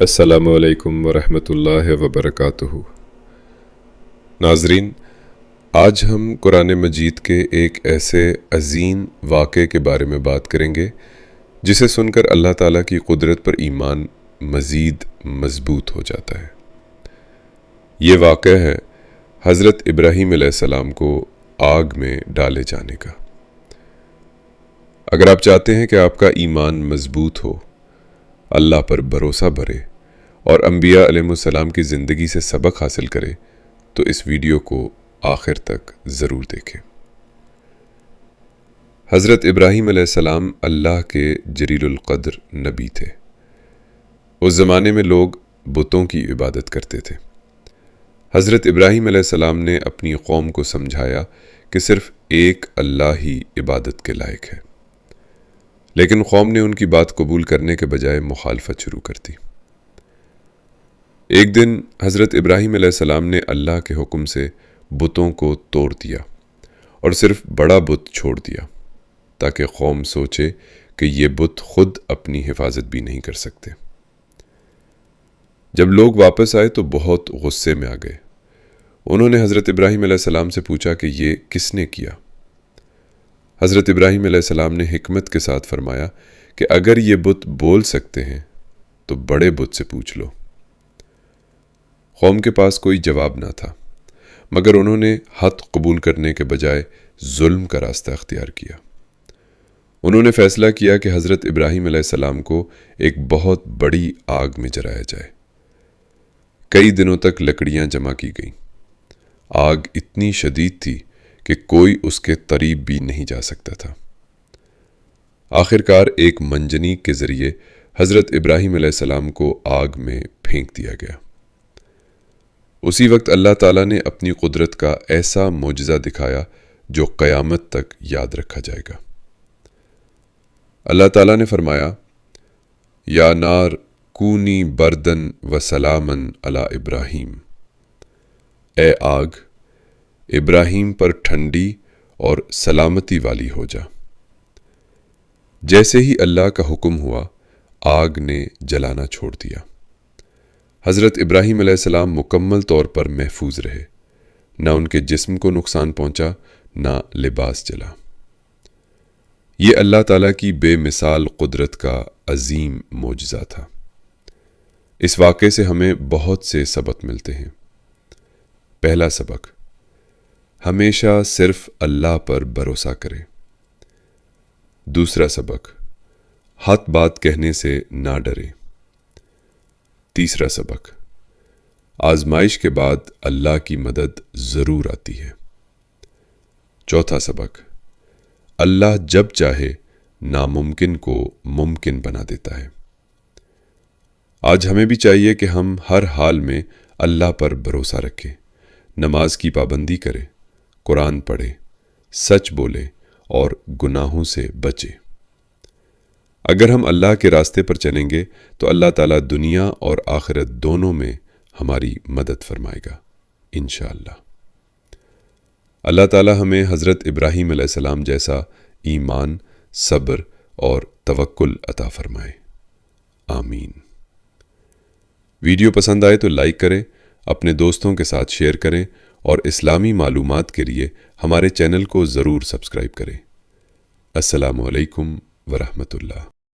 السلام علیکم ورحمۃ اللہ وبرکاتہ۔ ناظرین، آج ہم قرآن مجید کے ایک ایسے عظیم واقعے کے بارے میں بات کریں گے جسے سن کر اللہ تعالیٰ کی قدرت پر ایمان مزید مضبوط ہو جاتا ہے۔ یہ واقعہ ہے حضرت ابراہیم علیہ السلام کو آگ میں ڈالے جانے کا۔ اگر آپ چاہتے ہیں کہ آپ کا ایمان مضبوط ہو، اللہ پر بھروسہ بھرے اور انبیاء علیہ السلام کی زندگی سے سبق حاصل کرے تو اس ویڈیو کو آخر تک ضرور دیکھیں۔ حضرت ابراہیم علیہ السلام اللہ کے جلیل القدر نبی تھے۔ اس زمانے میں لوگ بتوں کی عبادت کرتے تھے۔ حضرت ابراہیم علیہ السلام نے اپنی قوم کو سمجھایا کہ صرف ایک اللہ ہی عبادت کے لائق ہے، لیکن قوم نے ان کی بات قبول کرنے کے بجائے مخالفت شروع کر دی۔ ایک دن حضرت ابراہیم علیہ السلام نے اللہ کے حکم سے بتوں کو توڑ دیا اور صرف بڑا بت چھوڑ دیا تاکہ قوم سوچے کہ یہ بت خود اپنی حفاظت بھی نہیں کر سکتے۔ جب لوگ واپس آئے تو بہت غصے میں آ گئے۔ انہوں نے حضرت ابراہیم علیہ السلام سے پوچھا کہ یہ کس نے کیا؟ حضرت ابراہیم علیہ السلام نے حکمت کے ساتھ فرمایا کہ اگر یہ بت بول سکتے ہیں تو بڑے بت سے پوچھ لو۔ قوم کے پاس کوئی جواب نہ تھا، مگر انہوں نے حق قبول کرنے کے بجائے ظلم کا راستہ اختیار کیا۔ انہوں نے فیصلہ کیا کہ حضرت ابراہیم علیہ السلام کو ایک بہت بڑی آگ میں جلایا جائے۔ کئی دنوں تک لکڑیاں جمع کی گئیں۔ آگ اتنی شدید تھی کہ کوئی اس کے قریب بھی نہیں جا سکتا تھا۔ آخرکار ایک منجنیق کے ذریعے حضرت ابراہیم علیہ السلام کو آگ میں پھینک دیا گیا۔ اسی وقت اللہ تعالیٰ نے اپنی قدرت کا ایسا معجزہ دکھایا جو قیامت تک یاد رکھا جائے گا۔ اللہ تعالیٰ نے فرمایا، یا نار کونی بردن و سلامن علی ابراہیم، اے آگ ابراہیم پر ٹھنڈی اور سلامتی والی ہو جا۔ جیسے ہی اللہ کا حکم ہوا، آگ نے جلانا چھوڑ دیا۔ حضرت ابراہیم علیہ السلام مکمل طور پر محفوظ رہے، نہ ان کے جسم کو نقصان پہنچا، نہ لباس جلا۔ یہ اللہ تعالیٰ کی بے مثال قدرت کا عظیم معجزہ تھا۔ اس واقعے سے ہمیں بہت سے سبق ملتے ہیں۔ پہلا سبق، ہمیشہ صرف اللہ پر بھروسہ کریں۔ دوسرا سبق، حق بات کہنے سے نہ ڈریں۔ تیسرا سبق، آزمائش کے بعد اللہ کی مدد ضرور آتی ہے۔ چوتھا سبق، اللہ جب چاہے ناممکن کو ممکن بنا دیتا ہے۔ آج ہمیں بھی چاہیے کہ ہم ہر حال میں اللہ پر بھروسہ رکھیں، نماز کی پابندی کریں، قرآن پڑھیں، سچ بولیں اور گناہوں سے بچیں۔ اگر ہم اللہ کے راستے پر چلیں گے تو اللہ تعالیٰ دنیا اور آخرت دونوں میں ہماری مدد فرمائے گا انشاءاللہ۔ اللہ تعالیٰ ہمیں حضرت ابراہیم علیہ السلام جیسا ایمان، صبر اور توکل عطا فرمائے، آمین۔ ویڈیو پسند آئے تو لائک کریں، اپنے دوستوں کے ساتھ شیئر کریں اور اسلامی معلومات کے لیے ہمارے چینل کو ضرور سبسکرائب کریں۔ السلام علیکم ورحمۃ اللہ۔